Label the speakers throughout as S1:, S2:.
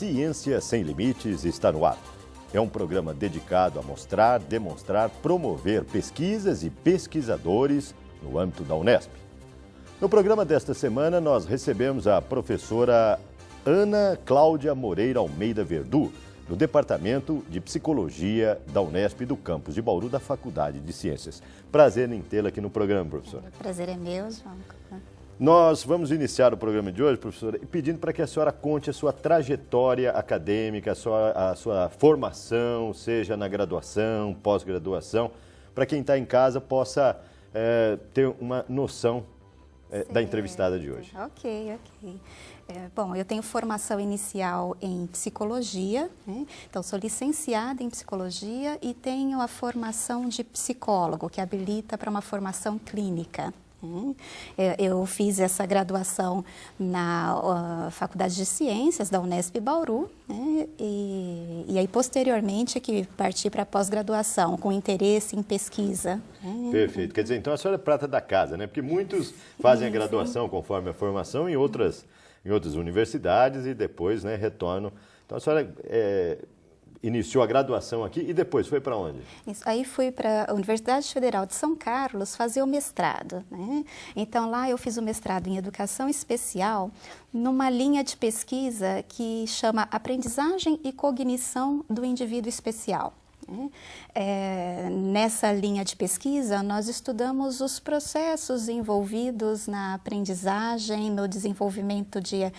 S1: Ciência Sem Limites está no ar. É um programa dedicado a mostrar, demonstrar, promover pesquisas e pesquisadores no âmbito da Unesp. No programa desta semana, nós recebemos a professora Ana Cláudia Moreira Almeida Verdu, do Departamento de Psicologia da Unesp do campus de Bauru, da Faculdade de Ciências. Prazer em tê-la aqui no programa, professora.
S2: O prazer é meu, João.
S1: Nós vamos iniciar o programa de hoje, professora, pedindo para que a senhora conte a sua trajetória acadêmica, a sua formação, seja na graduação, pós-graduação, para quem está em casa possa ter uma noção da entrevistada de hoje.
S2: Ok. Bom, eu tenho formação inicial em psicologia, né? Então sou licenciada em psicologia e tenho a formação de psicólogo, que habilita para uma formação clínica. Eu fiz essa graduação na Faculdade de Ciências da Unesp Bauru, né? E aí posteriormente é que parti para a pós-graduação com interesse em pesquisa.
S1: Perfeito. Quer dizer, então a senhora é prata da casa, né? Porque muitos fazem a graduação conforme a formação em outras universidades e depois, né, retornam. Então a senhora iniciou a graduação aqui e depois foi para onde?
S2: Isso, aí fui para a Universidade Federal de São Carlos fazer o mestrado, né? Então lá eu fiz o mestrado em Educação Especial numa linha de pesquisa que chama Aprendizagem e Cognição do Indivíduo Especial. Nessa linha de pesquisa, nós estudamos os processos envolvidos na aprendizagem, no desenvolvimento de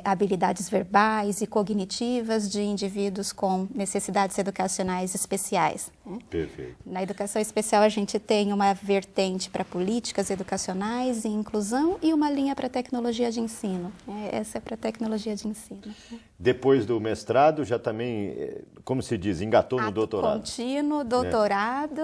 S2: habilidades verbais e cognitivas de indivíduos com necessidades educacionais especiais.
S1: Perfeito.
S2: Na educação especial, a gente tem uma vertente para políticas educacionais e inclusão e uma linha para tecnologia de ensino. Essa é para tecnologia de ensino.
S1: Depois do mestrado, já também, como se diz, engatou no doutorado?
S2: Contínuo, doutorado,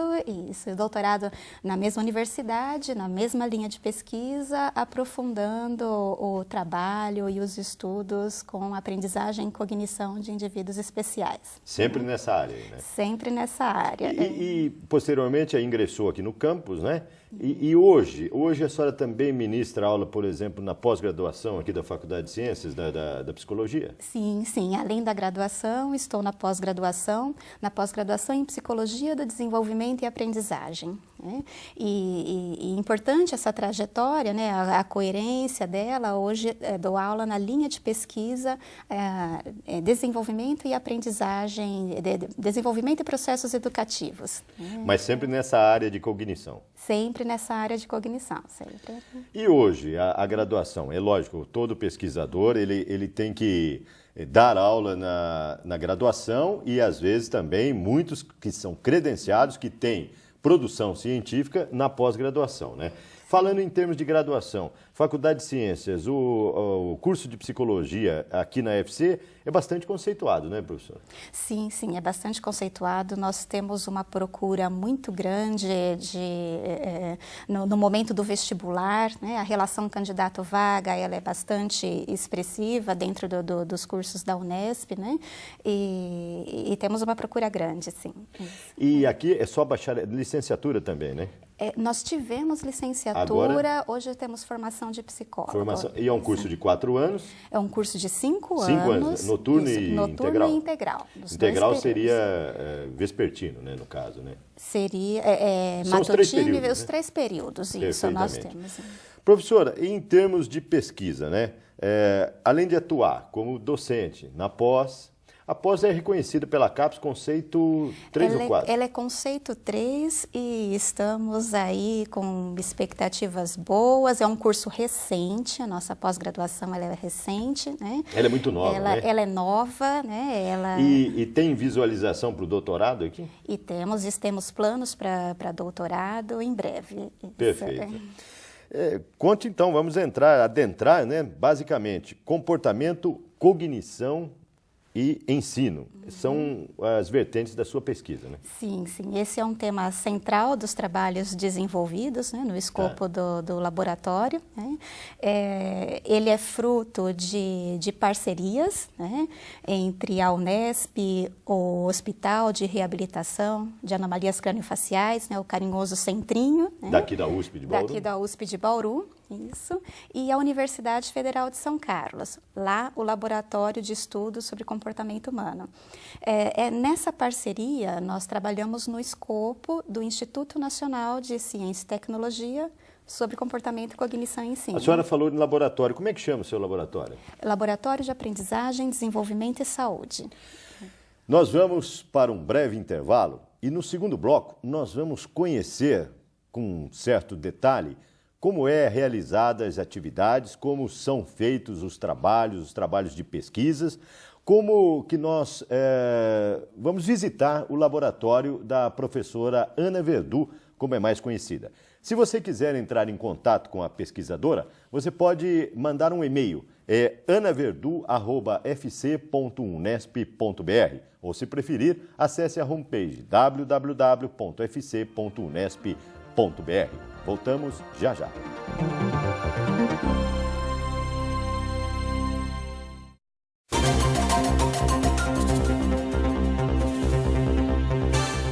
S2: isso, doutorado na mesma universidade, na mesma linha de pesquisa, aprofundando o trabalho e os estudos com aprendizagem e cognição de indivíduos especiais.
S1: Sempre nessa área, né?
S2: Sempre nessa área.
S1: E posteriormente ingressou aqui no campus, né? E hoje a senhora também ministra aula, por exemplo, na pós-graduação aqui da Faculdade de Ciências, da Psicologia?
S2: Sim. Além da graduação, estou na pós-graduação em Psicologia do Desenvolvimento e Aprendizagem. Né? E importante essa trajetória, né? A coerência dela. Hoje dou aula na linha de pesquisa Desenvolvimento e Aprendizagem, Desenvolvimento e Processos Educativos.
S1: Mas sempre nessa área de cognição?
S2: Sempre nessa área de cognição, sempre.
S1: E hoje, a graduação, é lógico, todo pesquisador, ele tem que dar aula na graduação e, às vezes, também muitos que são credenciados, que têm produção científica na pós-graduação, né? Falando em termos de graduação, Faculdade de Ciências, o curso de Psicologia aqui na UFC é bastante conceituado, né, professor? Sim,
S2: é bastante conceituado. Nós temos uma procura muito grande no momento do vestibular, né? A relação candidato-vaga ela é bastante expressiva dentro dos cursos da Unesp, né? E temos uma procura grande, sim.
S1: E aqui é só licenciatura também, né?
S2: Nós tivemos licenciatura, hoje temos formação de psicólogo.
S1: E é um curso de 4 anos?
S2: É um curso de 5 anos.
S1: 5 anos, noturno e integral?
S2: Noturno e integral.
S1: Integral seria vespertino, né, no caso, né?
S2: Seria
S1: São
S2: matutino e os
S1: né?
S2: 3 períodos, isso nós temos.
S1: Professora, em termos de pesquisa, né, além de atuar como docente na pós, a pós é reconhecida pela CAPES conceito 3 ou 4?
S2: Ela é conceito 3 e estamos aí com expectativas boas. É um curso recente, a nossa pós-graduação ela é recente, né?
S1: Ela é muito nova, né?
S2: Ela é nova, né?
S1: E tem visualização para o doutorado aqui?
S2: E temos planos para doutorado em breve.
S1: Perfeito. Conte então, vamos adentrar, né? Basicamente, comportamento, cognição e ensino. São as vertentes da sua pesquisa, né?
S2: Sim. Esse é um tema central dos trabalhos desenvolvidos, né, no escopo do laboratório. Né? Ele é fruto de parcerias, né, entre a Unesp, o Hospital de Reabilitação de Anomalias Craniofaciais, né, o carinhoso Centrinho. Né?
S1: Daqui da USP de Bauru.
S2: Daqui da USP de Bauru. Isso. E a Universidade Federal de São Carlos, lá o Laboratório de Estudos sobre Comportamento Humano. Nessa parceria, nós trabalhamos no escopo do Instituto Nacional de Ciência e Tecnologia sobre Comportamento, Cognição e Ensino.
S1: A senhora falou de laboratório. Como é que chama o seu laboratório?
S2: Laboratório de Aprendizagem, Desenvolvimento e Saúde.
S1: Nós vamos para um breve intervalo e no segundo bloco nós vamos conhecer com um certo detalhe como é realizadas as atividades, como são feitos os trabalhos de pesquisas, como que nós vamos visitar o laboratório da professora Ana Verdu, como é mais conhecida. Se você quiser entrar em contato com a pesquisadora, você pode mandar um e-mail, anaverdu@fc.unesp.br, ou se preferir, acesse a homepage www.fc.unesp.br. Voltamos já já.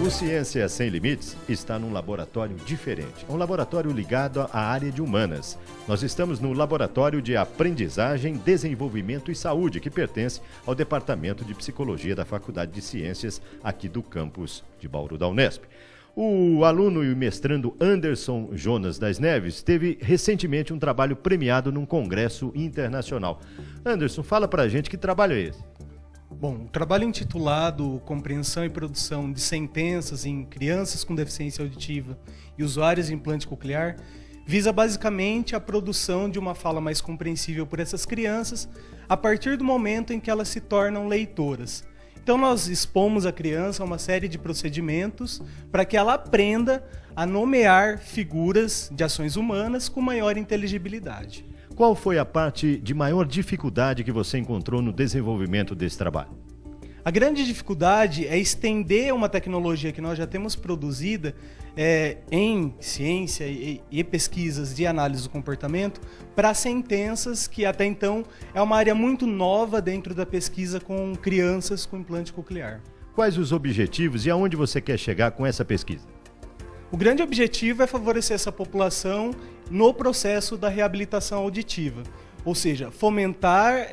S1: O Ciência Sem Limites está num laboratório diferente, um laboratório ligado à área de humanas. Nós estamos no Laboratório de Aprendizagem, Desenvolvimento e Saúde, que pertence ao Departamento de Psicologia da Faculdade de Ciências aqui do campus de Bauru da Unesp. O aluno e mestrando Anderson Jonas das Neves teve recentemente um trabalho premiado num congresso internacional. Anderson, fala pra gente que trabalho é esse?
S3: Bom, o trabalho intitulado Compreensão e Produção de Sentenças em Crianças com Deficiência Auditiva e Usuários de Implante Coclear visa basicamente a produção de uma fala mais compreensível por essas crianças a partir do momento em que elas se tornam leitoras. Então nós expomos a criança a uma série de procedimentos para que ela aprenda a nomear figuras de ações humanas com maior inteligibilidade.
S1: Qual foi a parte de maior dificuldade que você encontrou no desenvolvimento desse trabalho?
S3: A grande dificuldade é estender uma tecnologia que nós já temos produzida em ciência e pesquisas de análise do comportamento para sentenças, que até então é uma área muito nova dentro da pesquisa com crianças com implante coclear.
S1: Quais os objetivos e aonde você quer chegar com essa pesquisa?
S3: O grande objetivo é favorecer essa população no processo da reabilitação auditiva, ou seja, fomentar,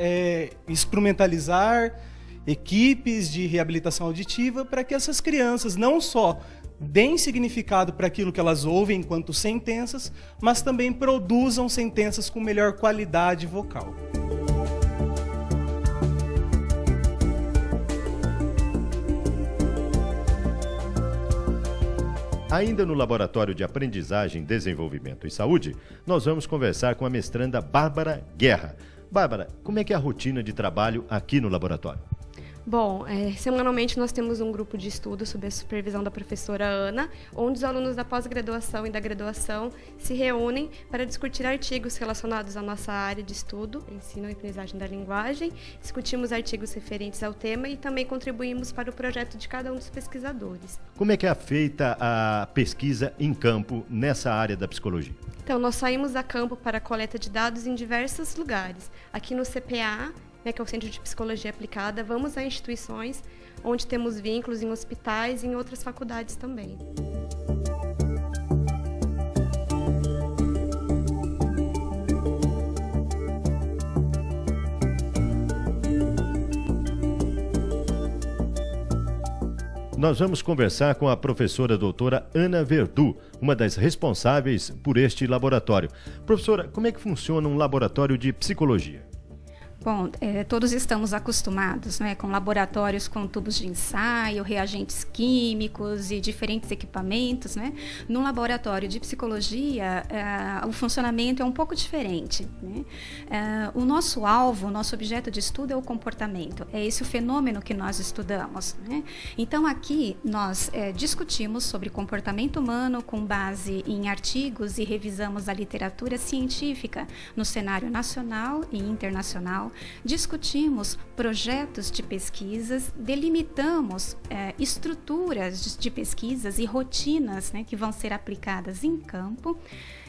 S3: instrumentalizar equipes de reabilitação auditiva para que essas crianças não só deem significado para aquilo que elas ouvem enquanto sentenças, mas também produzam sentenças com melhor qualidade vocal.
S1: Ainda no Laboratório de Aprendizagem, Desenvolvimento e Saúde, nós vamos conversar com a mestranda Bárbara Guerra. Bárbara, como é que é a rotina de trabalho aqui no laboratório?
S4: Bom, semanalmente nós temos um grupo de estudo sob a supervisão da professora Ana, onde os alunos da pós-graduação e da graduação se reúnem para discutir artigos relacionados à nossa área de estudo, ensino e aprendizagem da linguagem, discutimos artigos referentes ao tema e também contribuímos para o projeto de cada um dos pesquisadores.
S1: Como é que é feita a pesquisa em campo nessa área da psicologia?
S4: Então, nós saímos a campo para a coleta de dados em diversos lugares. Aqui no CPA, que é o Centro de Psicologia Aplicada, vamos a instituições onde temos vínculos em hospitais e em outras faculdades também.
S1: Nós vamos conversar com a professora doutora Ana Verdu, uma das responsáveis por este laboratório. Professora, como é que funciona um laboratório de psicologia?
S2: Bom, todos estamos acostumados, com laboratórios com tubos de ensaio, reagentes químicos e diferentes equipamentos, No laboratório de psicologia, o funcionamento é um pouco diferente, O nosso alvo, o nosso objeto de estudo é o comportamento, é esse o fenômeno que nós estudamos, Então, aqui nós discutimos sobre comportamento humano com base em artigos e revisamos a literatura científica no cenário nacional e internacional. Discutimos projetos de pesquisas, delimitamos estruturas de pesquisas e rotinas que vão ser aplicadas em campo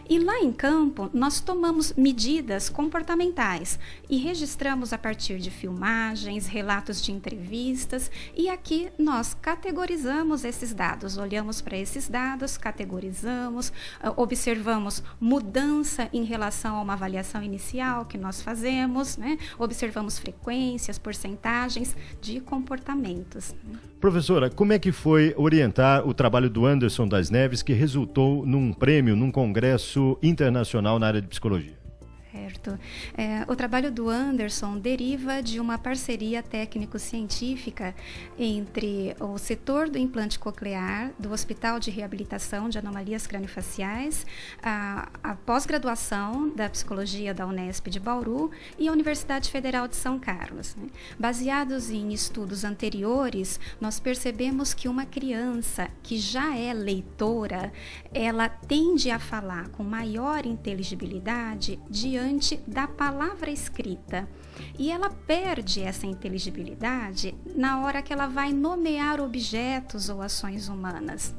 S2: E lá em campo, nós tomamos medidas comportamentais e registramos a partir de filmagens, relatos de entrevistas, e aqui nós categorizamos esses dados, olhamos para esses dados, categorizamos, observamos mudança em relação a uma avaliação inicial que nós fazemos, né? Observamos frequências, porcentagens de comportamentos.
S1: Professora, como é que foi orientar o trabalho do Anderson das Neves, que resultou num prêmio, num congresso internacional na área de psicologia?
S2: Certo. O trabalho do Anderson deriva de uma parceria técnico-científica entre o setor do implante coclear, do Hospital de Reabilitação de Anomalias Craniofaciais, a pós-graduação da Psicologia da Unesp de Bauru e a Universidade Federal de São Carlos. Né? Baseados em estudos anteriores, nós percebemos que uma criança que já é leitora, ela tende a falar com maior inteligibilidade diante da palavra escrita. E ela perde essa inteligibilidade na hora que ela vai nomear objetos ou ações humanas.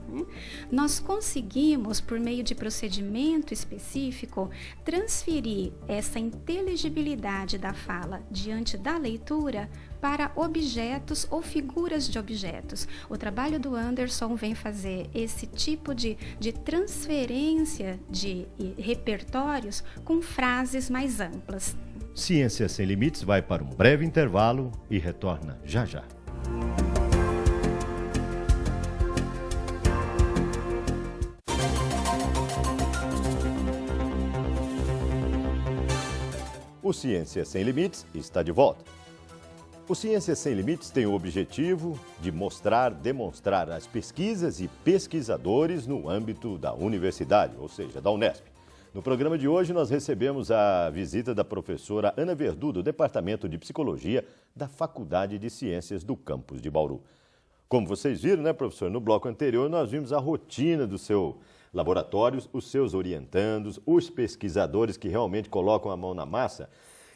S2: Nós conseguimos, por meio de procedimento específico, transferir essa inteligibilidade da fala diante da leitura para objetos ou figuras de objetos. O trabalho do Anderson vem fazer esse tipo de transferência de repertórios com frases mais amplas.
S1: Ciência Sem Limites vai para um breve intervalo e retorna já já. O Ciência Sem Limites está de volta. O Ciência Sem Limites tem o objetivo de mostrar, demonstrar as pesquisas e pesquisadores no âmbito da universidade, ou seja, da Unesp. No programa de hoje, nós recebemos a visita da professora Ana Verdu, do Departamento de Psicologia da Faculdade de Ciências do campus de Bauru. Como vocês viram, né, professor, no bloco anterior, nós vimos a rotina do seu laboratório, os seus orientandos, os pesquisadores que realmente colocam a mão na massa.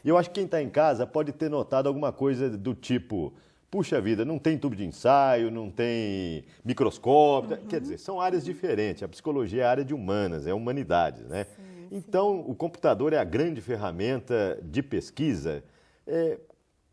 S1: E eu acho que quem está em casa pode ter notado alguma coisa do tipo: puxa vida, não tem tubo de ensaio, não tem microscópio. Quer dizer, são áreas diferentes. A psicologia é a área de humanas, é humanidades, né? Sim. Então, o computador é a grande ferramenta de pesquisa.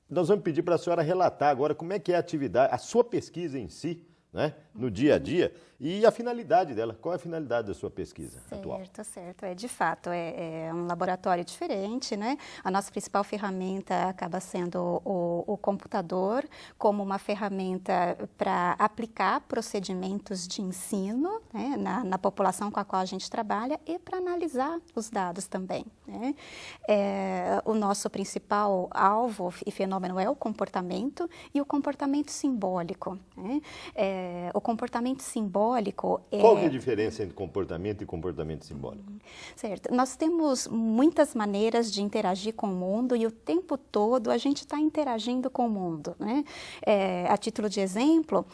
S1: Nós vamos pedir para a senhora relatar agora como é que é a atividade, a sua pesquisa em si, né, no dia a dia, e a finalidade dela. Qual é a finalidade da sua pesquisa atual?
S2: Certo. De fato, é um laboratório diferente, né? A nossa principal ferramenta acaba sendo o computador, como uma ferramenta para aplicar procedimentos de ensino, né, na população com a qual a gente trabalha, e para analisar os dados também, né? O nosso principal alvo e fenômeno é o comportamento e o comportamento simbólico, né? O comportamento simbólico
S1: Qual é a diferença entre comportamento e comportamento simbólico?
S2: Certo. Nós temos muitas maneiras de interagir com o mundo e o tempo todo a gente está interagindo com o mundo, né? A título de exemplo,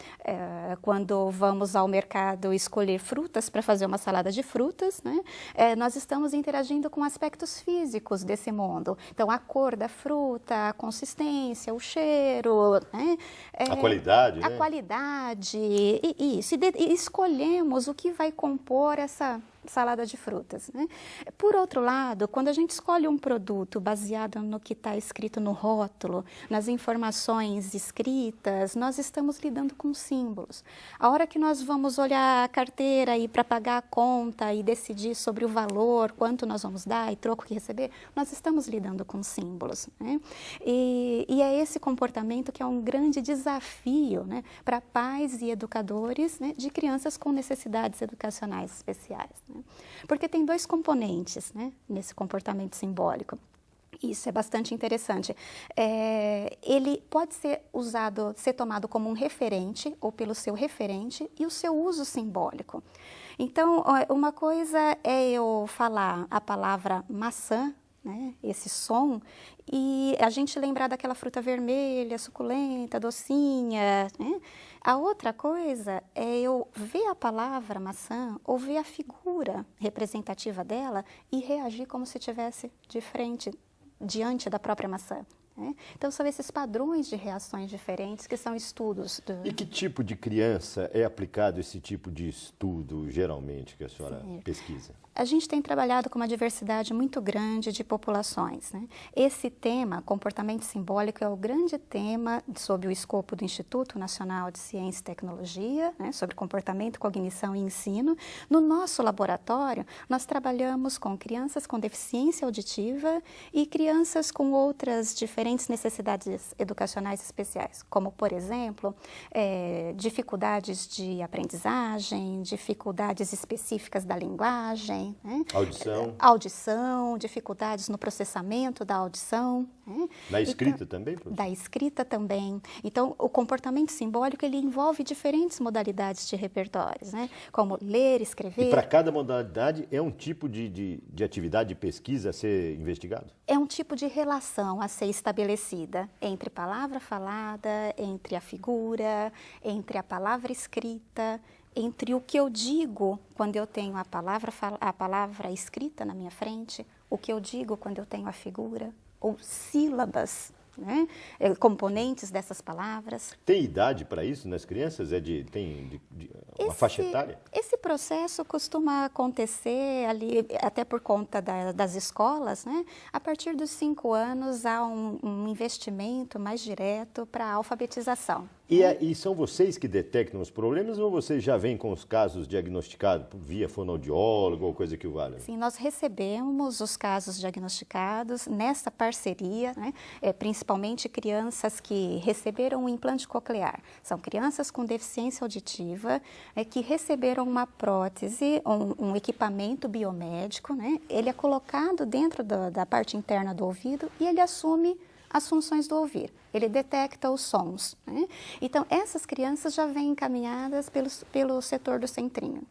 S2: quando vamos ao mercado escolher frutas para fazer uma salada de frutas, né? Nós estamos interagindo com aspectos físicos desse mundo. Então, a cor da fruta, a consistência, o cheiro, né?
S1: A qualidade, né?
S2: A qualidade, e isso. E escolhemos o que vai compor essa salada de frutas, né? Por outro lado, quando a gente escolhe um produto baseado no que está escrito no rótulo, nas informações escritas, nós estamos lidando com símbolos. A hora que nós vamos olhar a carteira e para pagar a conta e decidir sobre o valor, quanto nós vamos dar e troco que receber, nós estamos lidando com símbolos, né? E é esse comportamento que é um grande desafio, né, para pais e educadores, né, de crianças com necessidades educacionais especiais, né? Porque tem dois componentes, né, nesse comportamento simbólico. Isso é bastante interessante. Ele pode ser tomado como um referente ou pelo seu referente e o seu uso simbólico. Então, uma coisa é eu falar a palavra maçã, né, esse som, e a gente lembrar daquela fruta vermelha, suculenta, docinha, né? A outra coisa é eu ver a palavra maçã ou ver a figura representativa dela e reagir como se estivesse diante da própria maçã, né? Então, são esses padrões de reações diferentes que são estudos.
S1: E que tipo de criança é aplicado esse tipo de estudo, geralmente, que a senhora pesquisa?
S2: a gente tem trabalhado com uma diversidade muito grande de populações, né? Esse tema, comportamento simbólico, é o grande tema sob o escopo do Instituto Nacional de Ciência e Tecnologia, né? Sobre comportamento, cognição e ensino. No nosso laboratório, nós trabalhamos com crianças com deficiência auditiva e crianças com outras diferentes necessidades educacionais especiais, como, por exemplo, dificuldades de aprendizagem, dificuldades específicas da linguagem, né? Audição, dificuldades no processamento da audição. Né?
S1: Na escrita também, professor?
S2: Da escrita também. Então, o comportamento simbólico, ele envolve diferentes modalidades de repertórios, né? Como ler, escrever.
S1: E para cada modalidade é um tipo de atividade de pesquisa a ser investigado?
S2: É um tipo de relação a ser estabelecida entre palavra falada, entre a figura, entre a palavra escrita, entre o que eu digo quando eu tenho a palavra escrita na minha frente, o que eu digo quando eu tenho a figura, ou sílabas, né? Componentes dessas palavras.
S1: Tem idade para isso nas crianças? Tem uma faixa etária?
S2: Esse processo costuma acontecer ali, até por conta das escolas, né? A partir dos 5 anos há um investimento mais direto para a alfabetização.
S1: E são vocês que detectam os problemas ou vocês já vêm com os casos diagnosticados via fonoaudiólogo ou coisa que o valha?
S2: Sim, nós recebemos os casos diagnosticados nessa parceria, né? Principalmente crianças que receberam um implante coclear. São crianças com deficiência auditiva que receberam uma prótese, um equipamento biomédico, né? Ele é colocado dentro da parte interna do ouvido e ele assume as funções do ouvir. Ele detecta os sons, né? Então, essas crianças já vêm encaminhadas pelo setor do centrinho.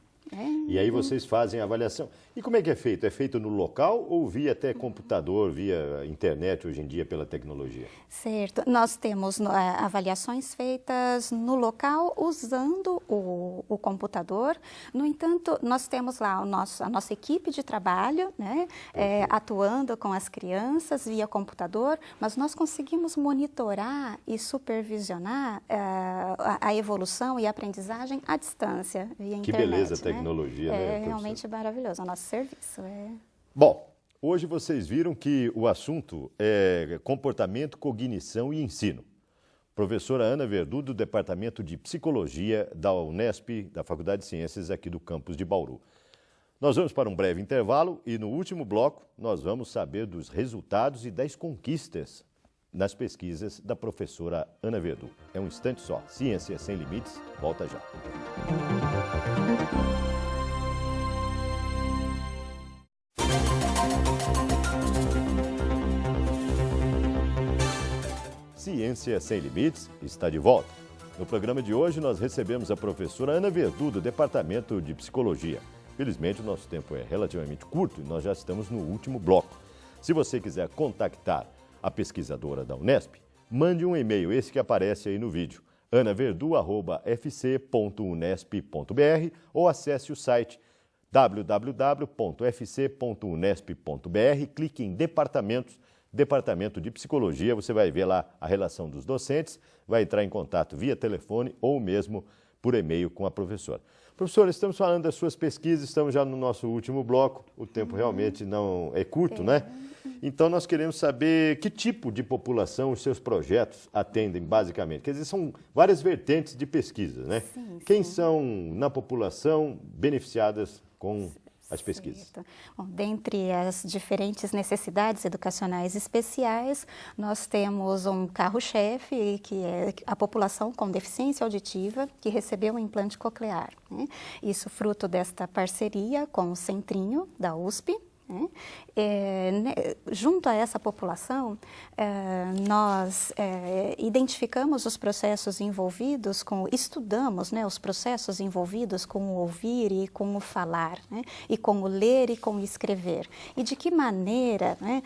S1: E aí vocês fazem a avaliação. E como é que é feito? É feito no local ou via até computador, via internet hoje em dia pela tecnologia?
S2: Certo. Nós temos avaliações feitas no local usando o computador. No entanto, nós temos lá a nossa equipe de trabalho, né, atuando com as crianças via computador, mas nós conseguimos monitorar e supervisionar a evolução e a aprendizagem à distância, via internet.
S1: Que beleza a
S2: tecnologia,
S1: né?
S2: É realmente maravilhoso o nosso serviço.
S1: Bom, hoje vocês viram que o assunto é comportamento, cognição e ensino. Professora Ana Verdu, do Departamento de Psicologia da Unesp, da Faculdade de Ciências aqui do campus de Bauru. Nós vamos para um breve intervalo e no último bloco nós vamos saber dos resultados e das conquistas nas pesquisas da professora Ana Verdu. É um instante só. Ciência Sem Limites, volta já. Ciência Sem Limites está de volta. No programa de hoje nós recebemos a professora Ana Verdu, do Departamento de Psicologia. Felizmente o nosso tempo é relativamente curto e nós já estamos no último bloco. Se você quiser contactar a pesquisadora da Unesp, mande um e-mail, esse que aparece aí no vídeo, anaverdu@fc.unesp.br ou acesse o site www.fc.unesp.br, clique em Departamentos, Departamento de Psicologia, você vai ver lá a relação dos docentes, vai entrar em contato via telefone ou mesmo por e-mail com a professora. Professora, estamos falando das suas pesquisas, estamos já no nosso último bloco, o tempo realmente não é curto, né? Então nós queremos saber que tipo de população os seus projetos atendem basicamente. Quer dizer, são várias vertentes de pesquisa, né?
S2: Sim,
S1: Quem
S2: sim.
S1: são na população beneficiadas com as pesquisas?
S2: Certo. Bom, dentre as diferentes necessidades educacionais especiais, nós temos um carro-chefe, que é a população com deficiência auditiva, que recebeu um implante coclear, né? Isso fruto desta parceria com o Centrinho da USP. Junto a essa população, nós identificamos os processos envolvidos estudamos, né, os processos envolvidos com o ouvir e com o falar, né, e com o ler e com o escrever. E de que maneira, né,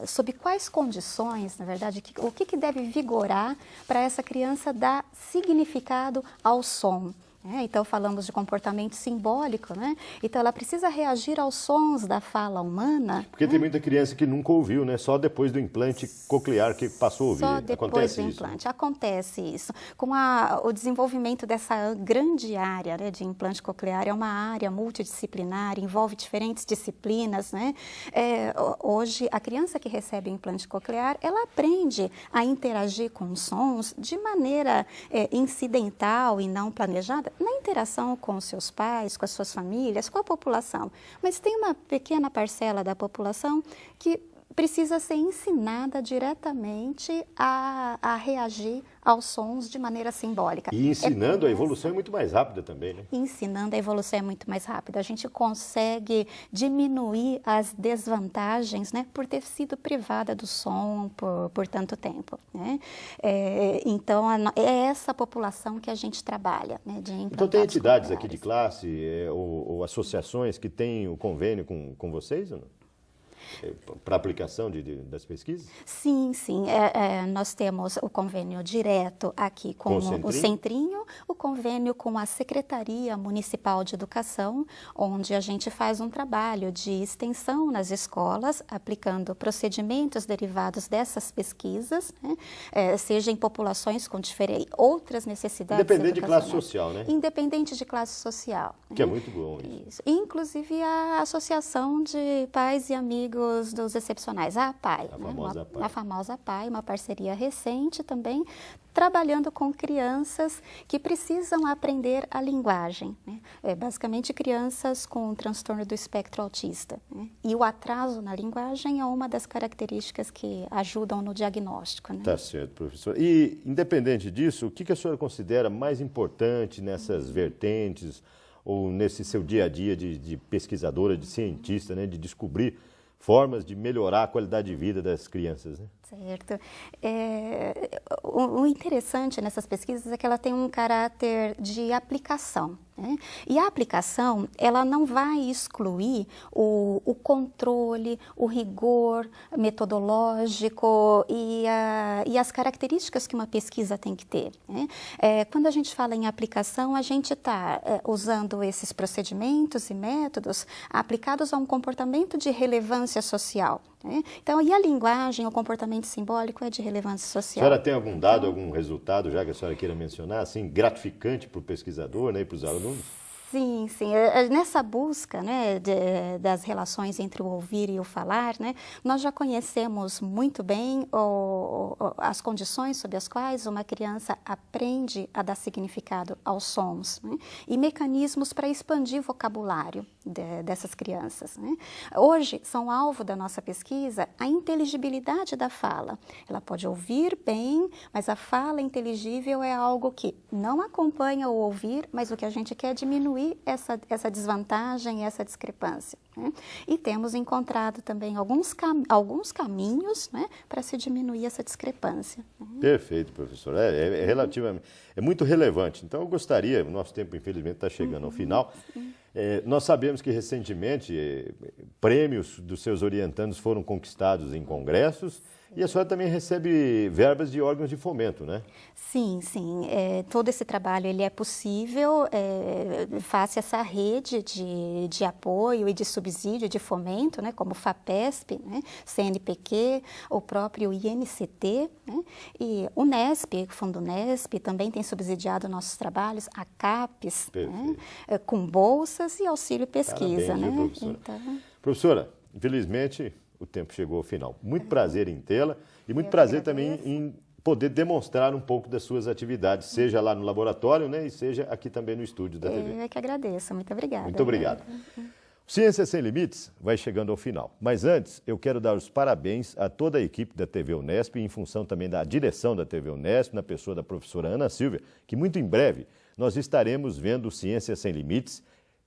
S2: sob quais condições, na verdade, o que deve vigorar para essa criança dar significado ao som. Então, falamos de comportamento simbólico, né? Então, ela precisa reagir aos sons da fala humana.
S1: Porque tem muita criança que nunca ouviu, né? Só depois do implante coclear que passou a ouvir.
S2: Só depois do implante. Acontece isso. Com o desenvolvimento dessa grande área, né, de implante coclear, é uma área multidisciplinar, envolve diferentes disciplinas, né? Hoje, a criança que recebe implante coclear, ela aprende a interagir com os sons de maneira incidental e não planejada, na interação com os seus pais, com as suas famílias, com a população. Mas tem uma pequena parcela da população que precisa ser ensinada diretamente a reagir aos sons de maneira simbólica.
S1: E ensinando, a evolução é muito mais rápida também, né?
S2: Ensinando, a evolução é muito mais rápida. A gente consegue diminuir as desvantagens, né, por ter sido privada do som por tanto tempo, né? Então, é essa população que a gente trabalha, né, de implantados.
S1: Então, tem entidades aqui de classe ou associações que têm o convênio com vocês ou não? Para aplicação das pesquisas?
S2: Sim. Nós temos o convênio direto aqui com o Centrinho, o convênio com a Secretaria Municipal de Educação, onde a gente faz um trabalho de extensão nas escolas, aplicando procedimentos derivados dessas pesquisas, né? Seja em populações com outras necessidades.
S1: Independente de classe social, né?
S2: Independente de classe social.
S1: Que é muito bom isso.
S2: Inclusive a Associação de Pais e Amigos dos Excepcionais, a APAI. A famosa APAI, uma parceria recente também, trabalhando com crianças que precisam aprender a linguagem, né? Basicamente crianças com transtorno do espectro autista, né? E o atraso na linguagem é uma das características que ajudam no diagnóstico, né?
S1: Tá certo, professor. E, independente disso, o que a senhora considera mais importante nessas vertentes ou nesse seu dia a dia de pesquisadora, de cientista, né? De descobrir formas de melhorar a qualidade de vida das crianças, né?
S2: Certo. O interessante nessas pesquisas é que ela tem um caráter de aplicação, né? E a aplicação, ela não vai excluir o controle, o rigor metodológico e as características que uma pesquisa tem que ter, né? Quando a gente fala em aplicação, a gente está usando esses procedimentos e métodos aplicados a um comportamento de relevância social, né? Então, e a linguagem, o comportamento simbólico é de relevância social.
S1: A senhora tem algum dado, algum resultado, já que a senhora queira mencionar, assim, gratificante para o pesquisador, né, e para os alunos?
S2: Sim. Nessa busca, né, das relações entre o ouvir e o falar, né, nós já conhecemos muito bem as condições sob as quais uma criança aprende a dar significado aos sons, né, e mecanismos para expandir o vocabulário dessas crianças, né. Hoje, são alvo da nossa pesquisa a inteligibilidade da fala. Ela pode ouvir bem, mas a fala inteligível é algo que não acompanha o ouvir, mas o que a gente quer é diminuir essa desvantagem, essa discrepância, né? E temos encontrado também alguns caminhos, né, para se diminuir essa discrepância.
S1: Perfeito, professor. Relativamente, é muito relevante. Então, eu gostaria, o nosso tempo, infelizmente, está chegando ao final. Nós sabemos que, recentemente, prêmios dos seus orientandos foram conquistados em congressos. E a senhora também recebe verbas de órgãos de fomento, né?
S2: Sim. Todo esse trabalho ele é possível face a essa rede de apoio e de subsídio, de fomento, né, como o FAPESP, né, CNPq, o próprio INCT, né, e o NESP, o Fundo NESP, também tem subsidiado nossos trabalhos, a CAPES, né, com bolsas e auxílio pesquisa.
S1: Parabéns,
S2: né?
S1: Professora.
S2: Então...
S1: Professora, infelizmente... o tempo chegou ao final. Muito prazer em tê-la e muito prazer também em poder demonstrar um pouco das suas atividades, seja lá no laboratório, né, e seja aqui também no estúdio da TV.
S2: Eu é que agradeço. Muito obrigada.
S1: Muito obrigado. Ciência Sem Limites vai chegando ao final. Mas antes, eu quero dar os parabéns a toda a equipe da TV Unesp, em função também da direção da TV Unesp, na pessoa da professora Ana Silvia, que muito em breve nós estaremos vendo Ciência Sem Limites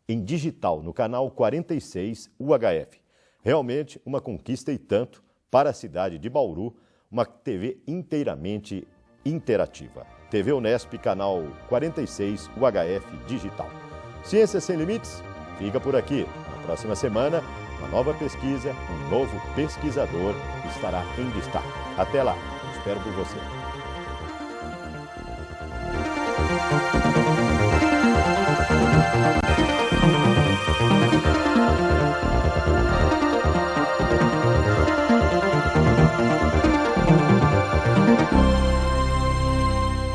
S1: em digital, no canal 46 UHF. Realmente uma conquista e tanto para a cidade de Bauru, uma TV inteiramente interativa. TV Unesp, canal 46 UHF Digital. Ciência Sem Limites fica por aqui. Na próxima semana, uma nova pesquisa, um novo pesquisador estará em destaque. Até lá, espero por você.